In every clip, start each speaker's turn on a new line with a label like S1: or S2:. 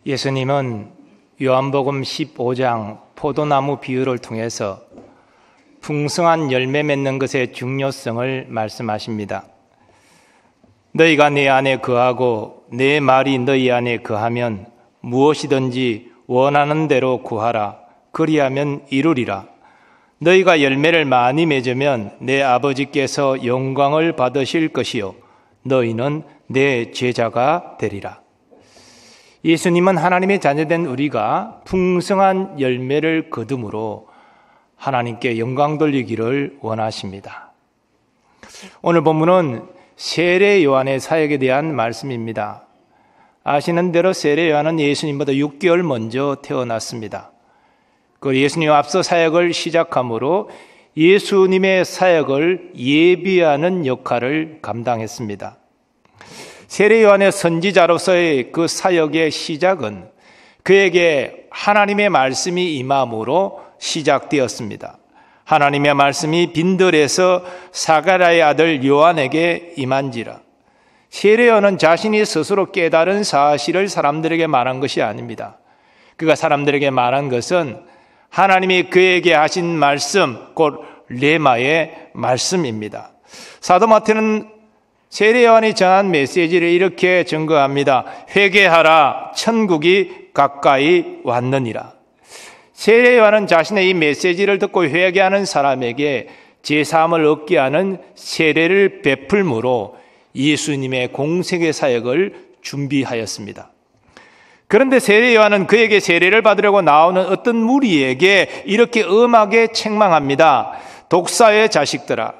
S1: 예수님은 요한복음 15장 포도나무 비유를 통해서 풍성한 열매 맺는 것의 중요성을 말씀하십니다. 너희가 내 안에 거하고 내 말이 너희 안에 거하면 무엇이든지 원하는 대로 구하라. 그리하면 이루리라. 너희가 열매를 많이 맺으면 내 아버지께서 영광을 받으실 것이요 너희는 내 제자가 되리라. 예수님은 하나님의 자녀된 우리가 풍성한 열매를 거둠으로 하나님께 영광 돌리기를 원하십니다. 오늘 본문은 세례 요한의 사역에 대한 말씀입니다. 아시는 대로 세례 요한은 예수님보다 6개월 먼저 태어났습니다. 그 예수님 앞서 사역을 시작함으로 예수님의 사역을 예비하는 역할을 감당했습니다. 세례 요한의 선지자로서의 그 사역의 시작은 그에게 하나님의 말씀이 임함으로 시작되었습니다. 하나님의 말씀이 빈들에서 사가랴의 아들 요한에게 임한지라. 세례 요한은 자신이 스스로 깨달은 사실을 사람들에게 말한 것이 아닙니다. 그가 사람들에게 말한 것은 하나님이 그에게 하신 말씀, 곧 레마의 말씀입니다. 사도 마태는 세례 요한이 전한 메시지를 이렇게 증거합니다. 회개하라, 천국이 가까이 왔느니라. 세례 요한은 자신의 이 메시지를 듣고 회개하는 사람에게 제사함을 얻게 하는 세례를 베풀므로 예수님의 공생의 사역을 준비하였습니다. 그런데 세례 요한은 그에게 세례를 받으려고 나오는 어떤 무리에게 이렇게 엄하게 책망합니다. 독사의 자식들아,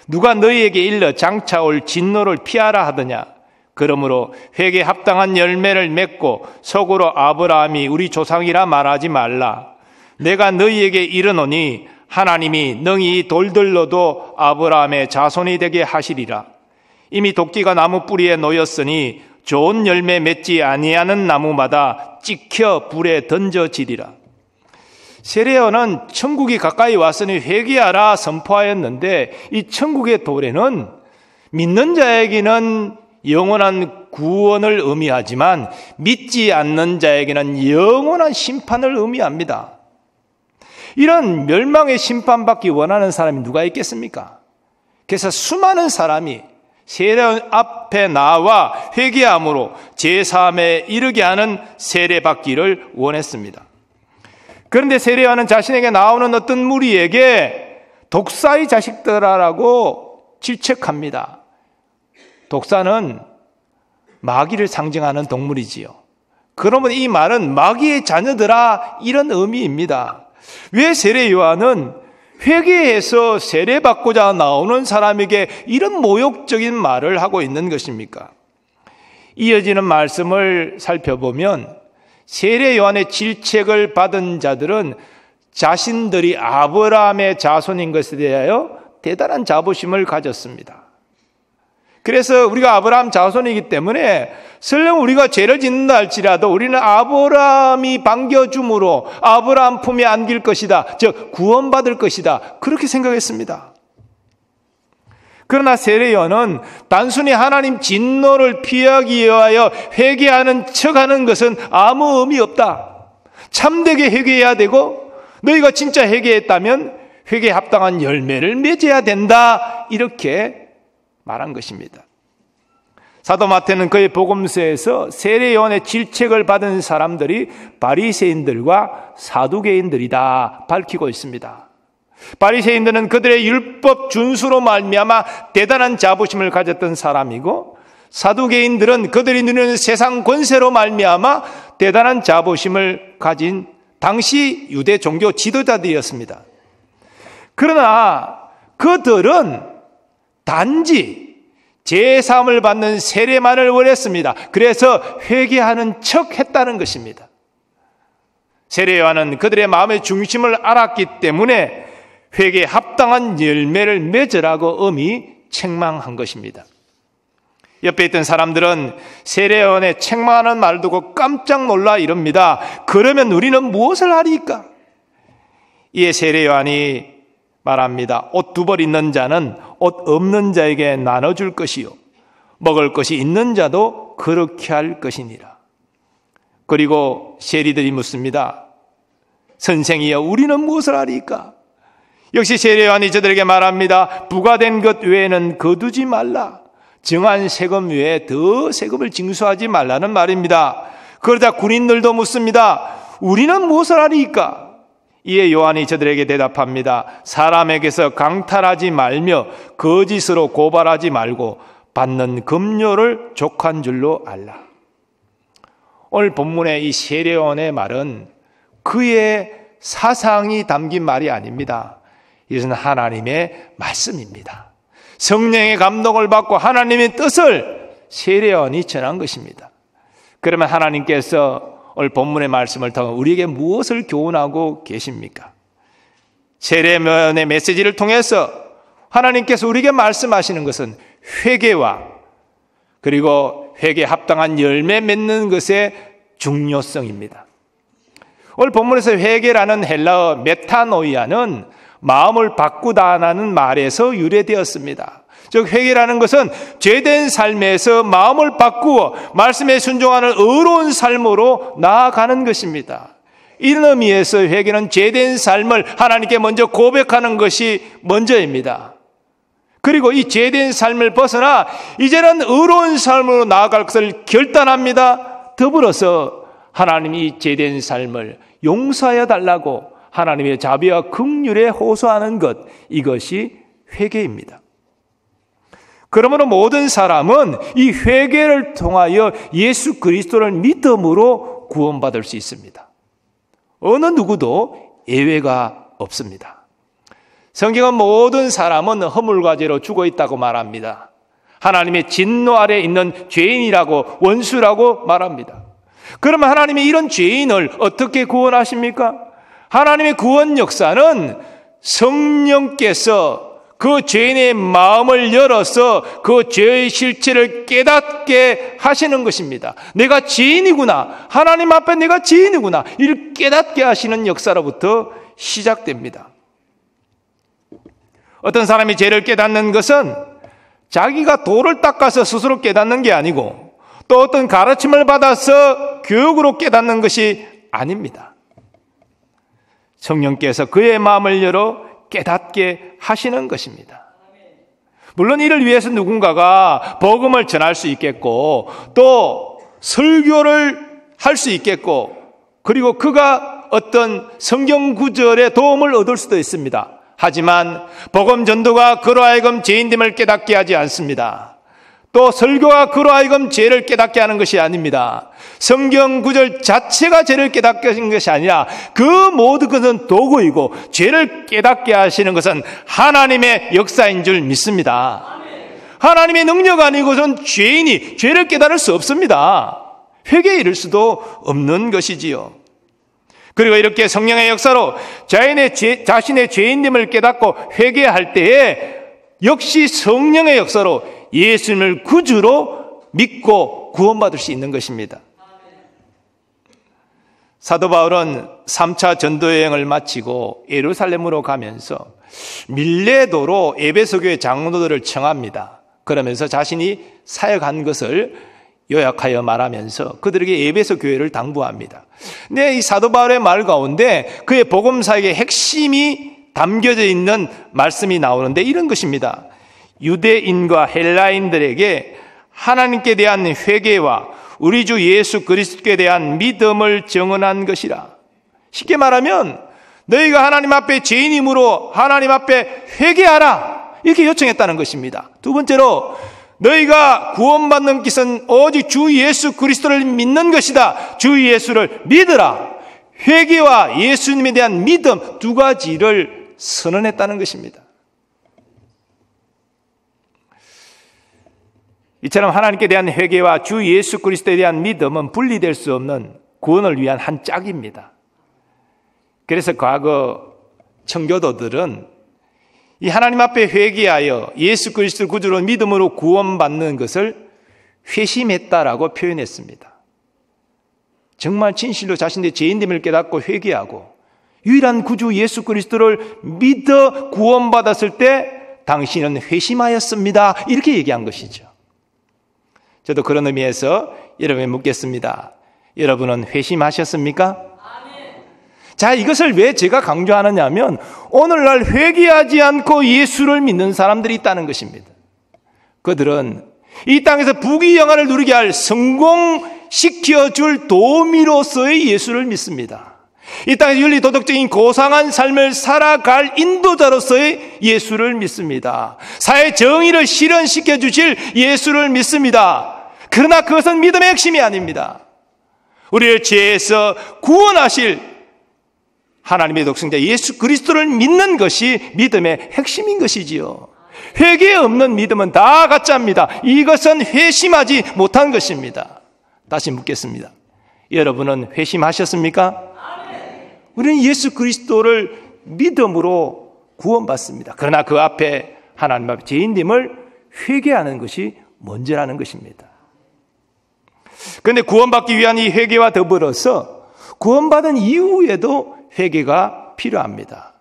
S1: 누가 너희에게 일러 장차 올 진노를 피하라 하더냐. 그러므로 회개에 합당한 열매를 맺고 속으로 아브라함이 우리 조상이라 말하지 말라. 내가 너희에게 이르노니 하나님이 능히 이 돌들로도 아브라함의 자손이 되게 하시리라. 이미 도끼가 나무 뿌리에 놓였으니 좋은 열매 맺지 아니하는 나무마다 찍혀 불에 던져지리라. 세례 요한은 천국이 가까이 왔으니 회개하라 선포하였는데 이 천국의 도래는 믿는 자에게는 영원한 구원을 의미하지만 믿지 않는 자에게는 영원한 심판을 의미합니다. 이런 멸망의 심판받기 원하는 사람이 누가 있겠습니까? 그래서 수많은 사람이 세례 앞에 나와 회개함으로 제사함에 이르게 하는 세례받기를 원했습니다. 그런데 세례 요한은 자신에게 나오는 어떤 무리에게 독사의 자식들아라고 질책합니다. 독사는 마귀를 상징하는 동물이지요. 그러면 이 말은 마귀의 자녀들아 이런 의미입니다. 왜 세례 요한은 회개해서 세례받고자 나오는 사람에게 이런 모욕적인 말을 하고 있는 것입니까? 이어지는 말씀을 살펴보면 세례 요한의 질책을 받은 자들은 자신들이 아브라함의 자손인 것에 대하여 대단한 자부심을 가졌습니다. 그래서 우리가 아브라함 자손이기 때문에 설령 우리가 죄를 짓는다 할지라도 우리는 아브라함이 반겨줌으로 아브라함 품에 안길 것이다. 즉 구원받을 것이다. 그렇게 생각했습니다. 그러나 세례 요한은 단순히 하나님 진노를 피하기 위하여 회개하는 척하는 것은 아무 의미 없다. 참되게 회개해야 되고 너희가 진짜 회개했다면 회개에 합당한 열매를 맺어야 된다. 이렇게 말한 것입니다. 사도 마태는 그의 복음서에서 세례 요한의 질책을 받은 사람들이 바리새인들과 사두개인들이다 밝히고 있습니다. 바리새인들은 그들의 율법 준수로 말미암아 대단한 자부심을 가졌던 사람이고 사두개인들은 그들이 누리는 세상 권세로 말미암아 대단한 자부심을 가진 당시 유대 종교 지도자들이었습니다. 그러나 그들은 단지 제사함을 받는 세례만을 원했습니다. 그래서 회개하는 척 했다는 것입니다. 세례 요한은 그들의 마음의 중심을 알았기 때문에 회개에 합당한 열매를 맺으라고 엄히 책망한 것입니다. 옆에 있던 사람들은 세례 요한의 책망하는 말을 듣고 깜짝 놀라 이럽니다. 그러면 우리는 무엇을 하리까? 이에 세례 요한이 말합니다. 옷 두 벌 있는 자는 옷 없는 자에게 나눠줄 것이요 먹을 것이 있는 자도 그렇게 할 것이니라. 그리고 세리들이 묻습니다. 선생이여, 우리는 무엇을 하리까? 역시 세례 요한이 저들에게 말합니다. 부과된 것 외에는 거두지 말라. 정한 세금 외에 더 세금을 징수하지 말라는 말입니다. 그러자 군인들도 묻습니다. 우리는 무엇을 하리까? 이에 요한이 저들에게 대답합니다. 사람에게서 강탈하지 말며 거짓으로 고발하지 말고 받는 급료를 족한 줄로 알라. 오늘 본문의 이 세례 요한의 말은 그의 사상이 담긴 말이 아닙니다. 이것은 하나님의 말씀입니다. 성령의 감동을 받고 하나님의 뜻을 세례 요한이 전한 것입니다. 그러면 하나님께서 오늘 본문의 말씀을 통해 우리에게 무엇을 교훈하고 계십니까? 세례 요한의 메시지를 통해서 하나님께서 우리에게 말씀하시는 것은 회개와 그리고 회개에 합당한 열매 맺는 것의 중요성입니다. 오늘 본문에서 회개라는 헬라어 메타노이아는 마음을 바꾸다라는 말에서 유래되었습니다. 즉 회개라는 것은 죄된 삶에서 마음을 바꾸어 말씀에 순종하는 의로운 삶으로 나아가는 것입니다. 이런 의미에서 회개는 죄된 삶을 하나님께 먼저 고백하는 것이 먼저입니다. 그리고 이 죄된 삶을 벗어나 이제는 의로운 삶으로 나아갈 것을 결단합니다. 더불어서 하나님이 이 죄된 삶을 용서하여 달라고 하나님의 자비와 긍휼에 호소하는 것, 이것이 회개입니다. 그러므로 모든 사람은 이 회개를 통하여 예수 그리스도를 믿음으로 구원받을 수 있습니다. 어느 누구도 예외가 없습니다. 성경은 모든 사람은 허물과 죄로 죽어 있다고 말합니다. 하나님의 진노 아래 있는 죄인이라고, 원수라고 말합니다. 그러면 하나님이 이런 죄인을 어떻게 구원하십니까? 하나님의 구원 역사는 성령께서 그 죄인의 마음을 열어서 그 죄의 실체를 깨닫게 하시는 것입니다. 내가 죄인이구나. 하나님 앞에 내가 죄인이구나. 이를 깨닫게 하시는 역사로부터 시작됩니다. 어떤 사람이 죄를 깨닫는 것은 자기가 돌을 닦아서 스스로 깨닫는 게 아니고 또 어떤 가르침을 받아서 교육으로 깨닫는 것이 아닙니다. 성령께서 그의 마음을 열어 깨닫게 하시는 것입니다. 물론 이를 위해서 누군가가 복음을 전할 수 있겠고 또 설교를 할 수 있겠고 그리고 그가 어떤 성경 구절의 도움을 얻을 수도 있습니다. 하지만 복음 전도가 그로 하여금 죄인됨을 깨닫게 하지 않습니다. 또 설교가 그로 하여금 죄를 깨닫게 하는 것이 아닙니다. 성경 구절 자체가 죄를 깨닫게 하시는 것이 아니라 그 모든 것은 도구이고 죄를 깨닫게 하시는 것은 하나님의 역사인 줄 믿습니다. 하나님의 능력 아니고선 죄인이 죄를 깨달을 수 없습니다. 회개에 이를 수도 없는 것이지요. 그리고 이렇게 성령의 역사로 자신의 죄인됨을 깨닫고 회개할 때에 역시 성령의 역사로 예수님을 구주로 믿고 구원받을 수 있는 것입니다. 사도 바울은 3차 전도여행을 마치고 예루살렘으로 가면서 밀레도로 에베소 교회 장로들을 청합니다. 그러면서 자신이 사역한 것을 요약하여 말하면서 그들에게 에베소 교회를 당부합니다. 근데 이 사도 바울의 말 가운데 그의 복음 사역의 핵심이 담겨져 있는 말씀이 나오는데 이런 것입니다. 유대인과 헬라인들에게 하나님께 대한 회개와 우리 주 예수 그리스도에 대한 믿음을 증언한 것이라. 쉽게 말하면 너희가 하나님 앞에 죄인이므로 하나님 앞에 회개하라 이렇게 요청했다는 것입니다. 두 번째로 너희가 구원받는 것은 오직 주 예수 그리스도를 믿는 것이다. 주 예수를 믿으라. 회개와 예수님에 대한 믿음 두 가지를 선언했다는 것입니다. 이처럼 하나님께 대한 회개와 주 예수 그리스도에 대한 믿음은 분리될 수 없는 구원을 위한 한 짝입니다. 그래서 과거 청교도들은 이 하나님 앞에 회개하여 예수 그리스도를 구주로 믿음으로 구원받는 것을 회심했다라고 표현했습니다. 정말 진실로 자신의 죄인됨을 깨닫고 회개하고 유일한 구주 예수 그리스도를 믿어 구원받았을 때 당신은 회심하였습니다. 이렇게 얘기한 것이죠. 저도 그런 의미에서 여러분에게 묻겠습니다. 여러분은 회심하셨습니까? 자, 이것을 왜 제가 강조하느냐면 오늘날 회개하지 않고 예수를 믿는 사람들이 있다는 것입니다. 그들은 이 땅에서 부귀영화를 누리게 할 성공시켜줄 도우미로서의 예수를 믿습니다. 이 땅에서 윤리 도덕적인 고상한 삶을 살아갈 인도자로서의 예수를 믿습니다. 사회 정의를 실현시켜 주실 예수를 믿습니다. 그러나 그것은 믿음의 핵심이 아닙니다. 우리를 죄에서 구원하실 하나님의 독생자 예수 그리스도를 믿는 것이 믿음의 핵심인 것이지요. 회개 없는 믿음은 다 가짜입니다. 이것은 회심하지 못한 것입니다. 다시 묻겠습니다. 여러분은 회심하셨습니까? 우리는 예수 그리스도를 믿음으로 구원받습니다. 그러나 그 앞에 하나님 앞에 죄인됨을 회개하는 것이 먼저라는 것입니다. 그런데 구원받기 위한 이 회개와 더불어서 구원받은 이후에도 회개가 필요합니다.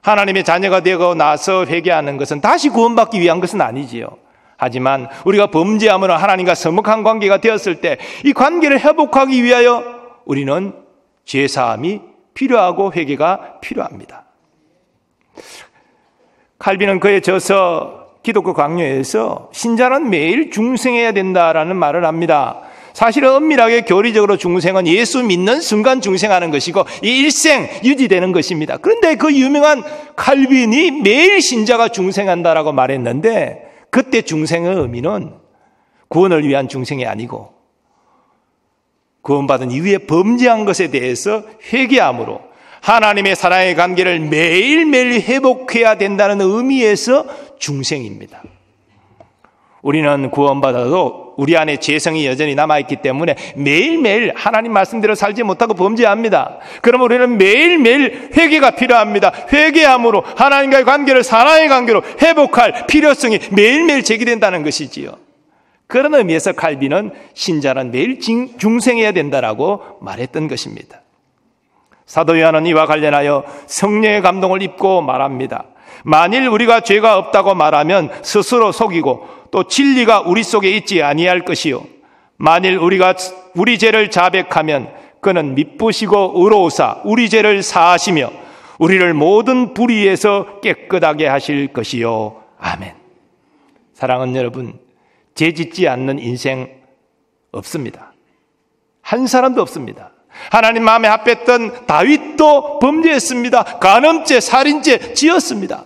S1: 하나님의 자녀가 되고 나서 회개하는 것은 다시 구원받기 위한 것은 아니지요. 하지만 우리가 범죄함으로 하나님과 서먹한 관계가 되었을 때 이 관계를 회복하기 위하여 우리는 죄사함이 필요하고 회개가 필요합니다. 칼빈은 그의 저서 기독교 강요에서 신자는 매일 중생해야 된다라는 말을 합니다. 사실은 엄밀하게 교리적으로 중생은 예수 믿는 순간 중생하는 것이고 이 일생 유지되는 것입니다. 그런데 그 유명한 칼빈이 매일 신자가 중생한다라고 말했는데 그때 중생의 의미는 구원을 위한 중생이 아니고 구원받은 이후에 범죄한 것에 대해서 회개함으로 하나님의 사랑의 관계를 매일매일 회복해야 된다는 의미에서 중생입니다. 우리는 구원받아도 우리 안에 죄성이 여전히 남아있기 때문에 매일매일 하나님 말씀대로 살지 못하고 범죄합니다. 그러면 우리는 매일매일 회개가 필요합니다. 회개함으로 하나님과의 관계를 사랑의 관계로 회복할 필요성이 매일매일 제기된다는 것이지요. 그런 의미에서 칼빈은 신자는 매일 중생해야 된다라고 말했던 것입니다. 사도 요한은 이와 관련하여 성령의 감동을 입고 말합니다. 만일 우리가 죄가 없다고 말하면 스스로 속이고 또 진리가 우리 속에 있지 아니할 것이요 만일 우리가 우리 죄를 자백하면 그는 미쁘시고 의로우사 우리 죄를 사하시며 우리를 모든 불의에서 깨끗하게 하실 것이요 아멘. 사랑하는 여러분, 죄 짓지 않는 인생 없습니다. 한 사람도 없습니다. 하나님 마음에 합했던 다윗도 범죄했습니다. 간음죄, 살인죄 지었습니다.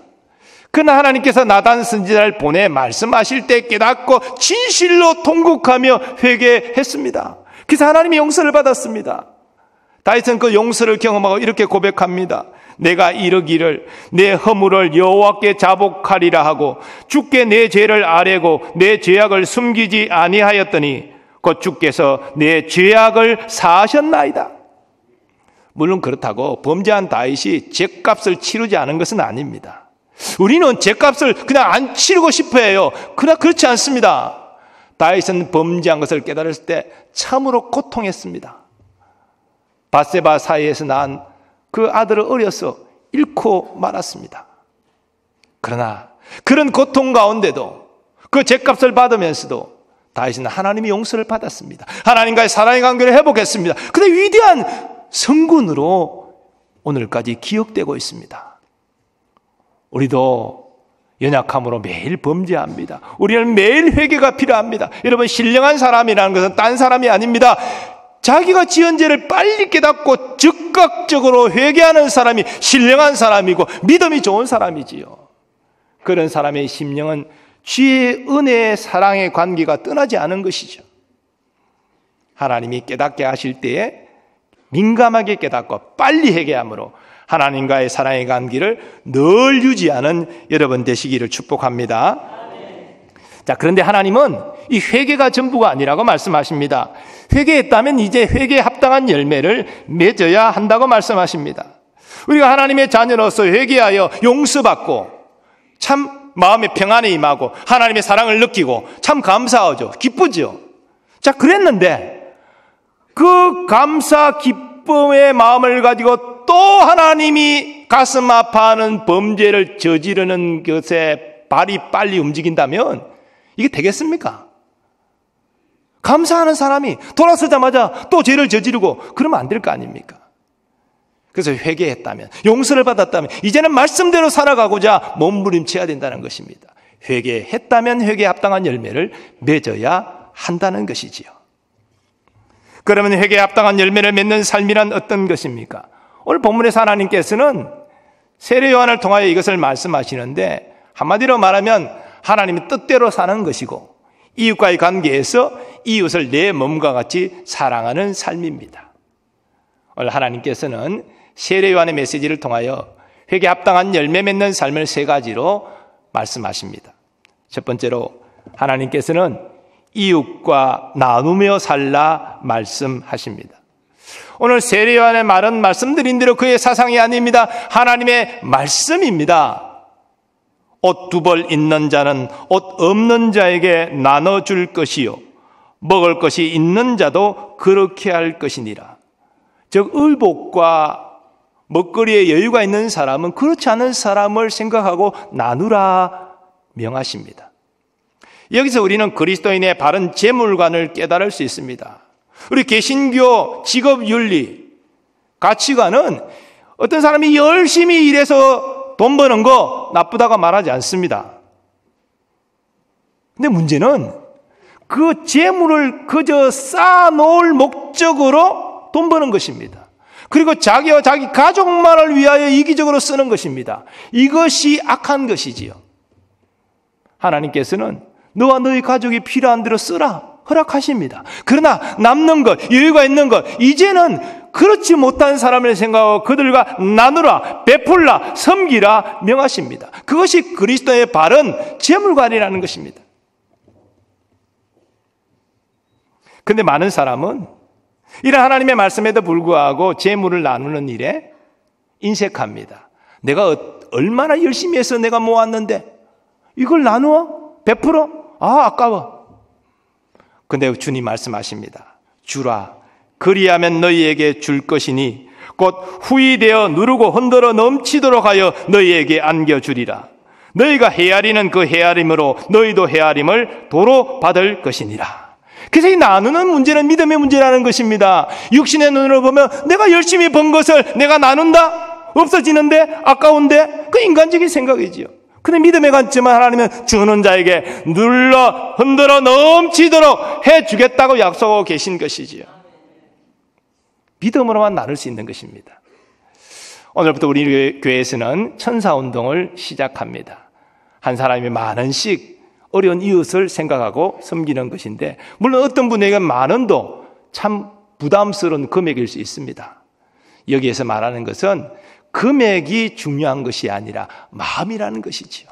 S1: 그러나 하나님께서 나단 선지자를 보내 말씀하실 때 깨닫고 진실로 통곡하며 회개했습니다. 그래서 하나님의 용서를 받았습니다. 다윗은 그 용서를 경험하고 이렇게 고백합니다. 내가 이르기를 내 허물을 여호와께 자복하리라 하고 주께 내 죄를 아뢰고 내 죄악을 숨기지 아니하였더니 곧 주께서 내 죄악을 사하셨나이다. 물론 그렇다고 범죄한 다윗이 죄값을 치르지 않은 것은 아닙니다. 우리는 죄값을 그냥 안 치르고 싶어 해요. 그러나 그렇지 않습니다. 다윗은 범죄한 것을 깨달았을 때 참으로 고통했습니다. 밧세바 사이에서 낳은 그 아들을 어려서 잃고 말았습니다. 그러나 그런 고통 가운데도 그 죄값을 받으면서도 다윗은 하나님의 용서를 받았습니다. 하나님과의 사랑의 관계를 회복했습니다. 그런데 위대한 성군으로 오늘까지 기억되고 있습니다. 우리도 연약함으로 매일 범죄합니다. 우리는 매일 회개가 필요합니다. 여러분, 신령한 사람이라는 것은 딴 사람이 아닙니다. 자기가 지은 죄를 빨리 깨닫고 즉각적으로 회개하는 사람이 신령한 사람이고 믿음이 좋은 사람이지요. 그런 사람의 심령은 주의 은혜의 사랑의 관계가 떠나지 않은 것이죠. 하나님이 깨닫게 하실 때에 민감하게 깨닫고 빨리 회개함으로 하나님과의 사랑의 관계를 늘 유지하는 여러분 되시기를 축복합니다. 자, 그런데 하나님은 이 회개가 전부가 아니라고 말씀하십니다. 회개했다면 이제 회개에 합당한 열매를 맺어야 한다고 말씀하십니다. 우리가 하나님의 자녀로서 회개하여 용서받고 참 마음의 평안에 임하고 하나님의 사랑을 느끼고 참 감사하죠. 기쁘죠. 자, 그랬는데 그 감사 기쁨의 마음을 가지고 또 하나님이 가슴 아파하는 범죄를 저지르는 것에 발이 빨리 움직인다면 이게 되겠습니까? 감사하는 사람이 돌아서자마자 또 죄를 저지르고 그러면 안 될 거 아닙니까? 그래서 회개했다면, 용서를 받았다면 이제는 말씀대로 살아가고자 몸부림쳐야 된다는 것입니다. 회개했다면 회개에 합당한 열매를 맺어야 한다는 것이지요. 그러면 회개에 합당한 열매를 맺는 삶이란 어떤 것입니까? 오늘 본문에서 하나님께서는 세례 요한을 통하여 이것을 말씀하시는데, 한마디로 말하면 하나님의 뜻대로 사는 것이고 이웃과의 관계에서 이웃을 내 몸과 같이 사랑하는 삶입니다. 오늘 하나님께서는 세례 요한의 메시지를 통하여 회개에 합당한 열매 맺는 삶을 세 가지로 말씀하십니다. 첫 번째로 하나님께서는 이웃과 나누며 살라 말씀하십니다. 오늘 세례 요한의 말은 말씀드린 대로 그의 사상이 아닙니다. 하나님의 말씀입니다. 옷 두 벌 있는 자는 옷 없는 자에게 나눠줄 것이요 먹을 것이 있는 자도 그렇게 할 것이니라. 즉 의복과 먹거리에 여유가 있는 사람은 그렇지 않은 사람을 생각하고 나누라 명하십니다. 여기서 우리는 그리스도인의 바른 재물관을 깨달을 수 있습니다. 우리 개신교 직업윤리 가치관은 어떤 사람이 열심히 일해서 돈 버는 거 나쁘다고 말하지 않습니다. 근데 문제는 그 재물을 그저 쌓아놓을 목적으로 돈 버는 것입니다. 그리고 자기와 자기 가족만을 위하여 이기적으로 쓰는 것입니다. 이것이 악한 것이지요. 하나님께서는 너와 너희 가족이 필요한 대로 쓰라 허락하십니다. 그러나 남는 것, 여유가 있는 것, 이제는 그렇지 못한 사람을 생각하고 그들과 나누라, 베풀라, 섬기라 명하십니다. 그것이 그리스도의 바른 재물관이라는 것입니다. 그런데 많은 사람은 이런 하나님의 말씀에도 불구하고 재물을 나누는 일에 인색합니다. 내가 얼마나 열심히 해서 내가 모았는데 이걸 나누어? 베풀어? 아까워. 근데 주님 말씀하십니다. 주라. 그리하면 너희에게 줄 것이니 곧 후이되어 누르고 흔들어 넘치도록 하여 너희에게 안겨주리라. 너희가 헤아리는 그 헤아림으로 너희도 헤아림을 도로 받을 것이니라. 그래서 이 나누는 문제는 믿음의 문제라는 것입니다. 육신의 눈으로 보면 내가 열심히 번 것을 내가 나눈다? 없어지는데? 아까운데? 그 인간적인 생각이지요. 근데 믿음의 관점은 하나님은 주는 자에게 눌러 흔들어 넘치도록 해주겠다고 약속하고 계신 것이지요. 믿음으로만 나눌 수 있는 것입니다. 오늘부터 우리 교회에서는 천사운동을 시작합니다. 한 사람이 많은씩 어려운 이웃을 생각하고 섬기는 것인데, 물론 어떤 분에게 만 원도 참 부담스러운 금액일 수 있습니다. 여기에서 말하는 것은 금액이 중요한 것이 아니라 마음이라는 것이지요.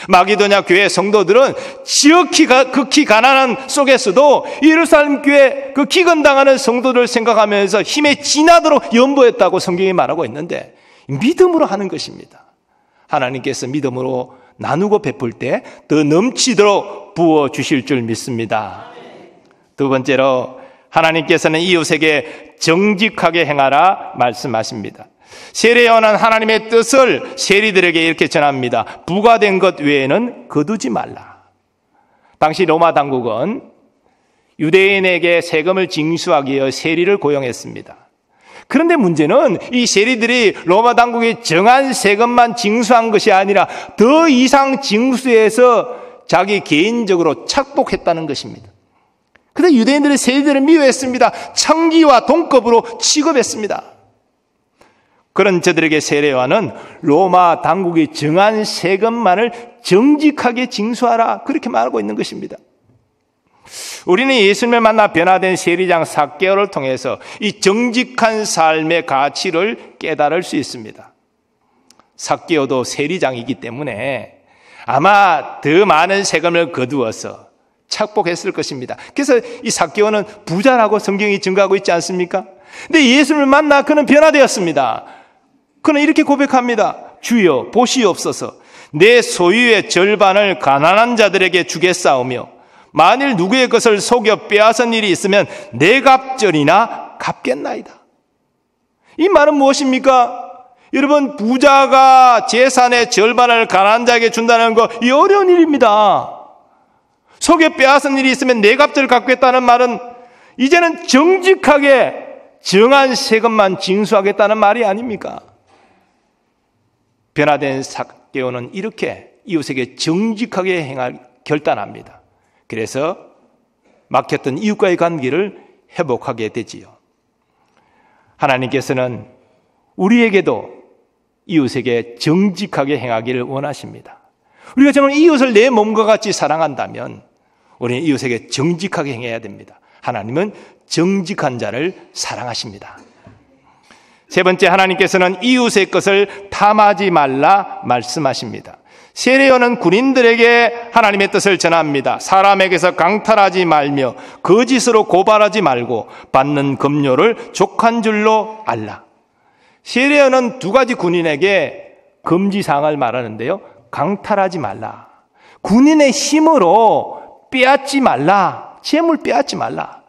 S1: 마게도냐 교회 성도들은 지극히 극히 가난한 속에서도 예루살렘 교회 그 기근당하는 성도들을 생각하면서 힘에 지나도록 연보했다고 성경이 말하고 있는데, 믿음으로 하는 것입니다. 하나님께서 믿음으로 나누고 베풀 때 더 넘치도록 부어주실 줄 믿습니다. 두 번째로 하나님께서는 이웃에게 정직하게 행하라 말씀하십니다. 세례 요한은 하나님의 뜻을 세리들에게 이렇게 전합니다. 부과된 것 외에는 거두지 말라. 당시 로마 당국은 유대인에게 세금을 징수하기 위해 세리를 고용했습니다. 그런데 문제는 이 세리들이 로마 당국이 정한 세금만 징수한 것이 아니라 더 이상 징수해서 자기 개인적으로 착복했다는 것입니다. 그런데 유대인들이 세리들을 미워했습니다. 청기와 동급으로 취급했습니다. 그런 저들에게 세례 요한은 로마 당국이 정한 세금만을 정직하게 징수하라, 그렇게 말하고 있는 것입니다. 우리는 예수님을 만나 변화된 세리장 삭개오를 통해서 이 정직한 삶의 가치를 깨달을 수 있습니다. 삭개오도 세리장이기 때문에 아마 더 많은 세금을 거두어서 착복했을 것입니다. 그래서 이 삭개오는 부자라고 성경이 증거하고 있지 않습니까? 근데 예수님을 만나 그는 변화되었습니다. 그는 이렇게 고백합니다. 주여 보시옵소서, 내 소유의 절반을 가난한 자들에게 주겠사오며 만일 누구의 것을 속여 빼앗은 일이 있으면 내 갑절이나 갚겠나이다. 이 말은 무엇입니까? 여러분, 부자가 재산의 절반을 가난한 자에게 준다는 거, 이 어려운 일입니다. 속여 빼앗은 일이 있으면 내 값을 갚겠다는 말은 이제는 정직하게 정한 세금만 징수하겠다는 말이 아닙니까? 변화된 삭개오는 이렇게 이웃에게 정직하게 행할 결단합니다. 그래서 막혔던 이웃과의 관계를 회복하게 되지요. 하나님께서는 우리에게도 이웃에게 정직하게 행하기를 원하십니다. 우리가 정말 이웃을 내 몸과 같이 사랑한다면 우리는 이웃에게 정직하게 행해야 됩니다. 하나님은 정직한 자를 사랑하십니다. 세 번째, 하나님께서는 이웃의 것을 탐하지 말라 말씀하십니다. 세례요한은 군인들에게 하나님의 뜻을 전합니다. 사람에게서 강탈하지 말며 거짓으로 고발하지 말고 받는 급료를 족한 줄로 알라. 세례요한은 두 가지 군인에게 금지사항을 말하는데요. 강탈하지 말라. 군인의 힘으로 빼앗지 말라. 재물 빼앗지 말라.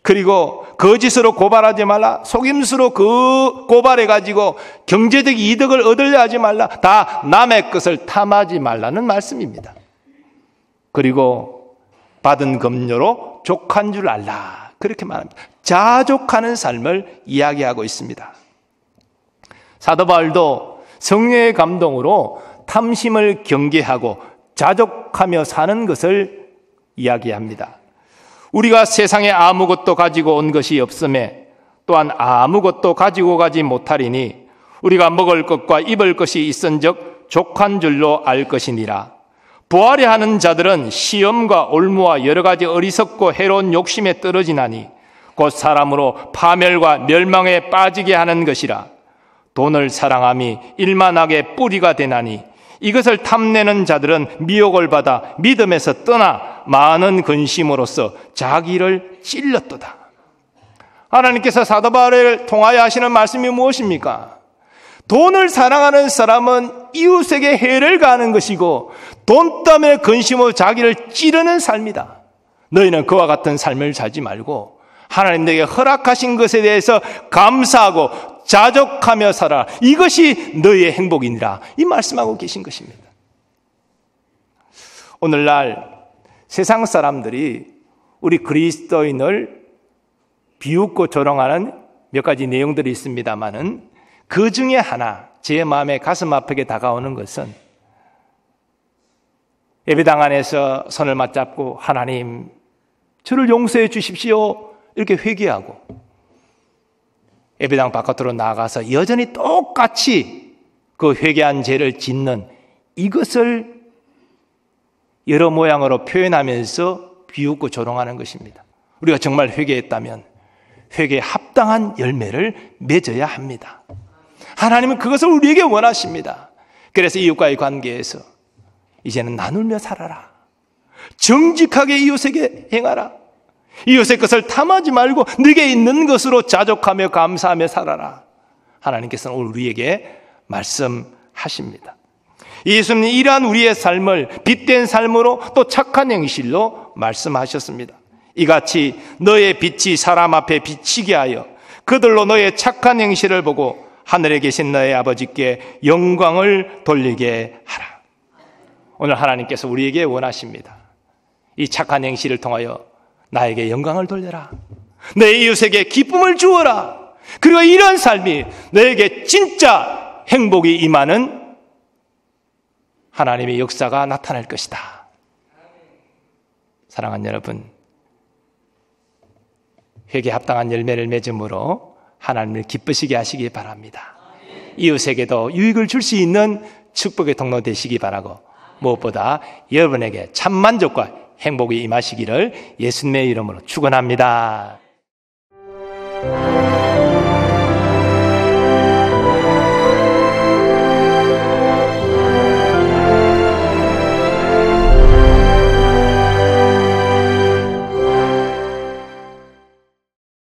S1: 그리고 거짓으로 고발하지 말라. 속임수로 고발해가지고 경제적 이득을 얻으려 하지 말라. 다 남의 것을 탐하지 말라는 말씀입니다. 그리고 받은 급료로 족한 줄 알라. 그렇게 말합니다. 자족하는 삶을 이야기하고 있습니다. 사도 바울도 성령의 감동으로 탐심을 경계하고 자족하며 사는 것을 이야기합니다. 우리가 세상에 아무것도 가지고 온 것이 없음에 또한 아무것도 가지고 가지 못하리니 우리가 먹을 것과 입을 것이 있은즉 족한 줄로 알 것이니라. 부하려 하는 자들은 시험과 올무와 여러 가지 어리석고 해로운 욕심에 떨어지나니 곧 사람으로 파멸과 멸망에 빠지게 하는 것이라. 돈을 사랑함이 일만하게 뿌리가 되나니 이것을 탐내는 자들은 미혹을 받아 믿음에서 떠나 많은 근심으로써 자기를 찔렀도다. 하나님께서 사도 바울을 통하여 하시는 말씀이 무엇입니까? 돈을 사랑하는 사람은 이웃에게 해를 가하는 것이고 돈 때문에 근심으로 자기를 찌르는 삶이다. 너희는 그와 같은 삶을 살지 말고 하나님 내게 허락하신 것에 대해서 감사하고 자족하며 살아. 이것이 너희의 행복이니라. 이 말씀하고 계신 것입니다. 오늘날 세상 사람들이 우리 그리스도인을 비웃고 조롱하는 몇 가지 내용들이 있습니다만은 그 중에 하나, 제 마음에 가슴 아프게 다가오는 것은 예배당 안에서 손을 맞잡고 하나님 저를 용서해 주십시오 이렇게 회개하고 예배당 바깥으로 나가서 여전히 똑같이 그 회개한 죄를 짓는 이것을 여러 모양으로 표현하면서 비웃고 조롱하는 것입니다. 우리가 정말 회개했다면 회개에 합당한 열매를 맺어야 합니다. 하나님은 그것을 우리에게 원하십니다. 그래서 이웃과의 관계에서 이제는 나누며 살아라. 정직하게 이웃에게 행하라. 이웃의 것을 탐하지 말고 네게 있는 것으로 자족하며 감사하며 살아라. 하나님께서는 오늘 우리에게 말씀하십니다. 예수님은 이러한 우리의 삶을 빛된 삶으로 또 착한 행실로 말씀하셨습니다. 이같이 너의 빛이 사람 앞에 비치게 하여 그들로 너의 착한 행실을 보고 하늘에 계신 너의 아버지께 영광을 돌리게 하라. 오늘 하나님께서 우리에게 원하십니다. 이 착한 행실을 통하여 나에게 영광을 돌려라. 내 이웃에게 기쁨을 주어라. 그리고 이런 삶이 너에게 진짜 행복이 임하는 하나님의 역사가 나타날 것이다. 사랑하는 여러분, 회개에 합당한 열매를 맺음으로 하나님을 기쁘시게 하시기 바랍니다. 이웃에게도 유익을 줄 수 있는 축복의 통로 되시기 바라고 무엇보다 여러분에게 참 만족과 행복이 임하시기를 예수님의 이름으로 축원합니다.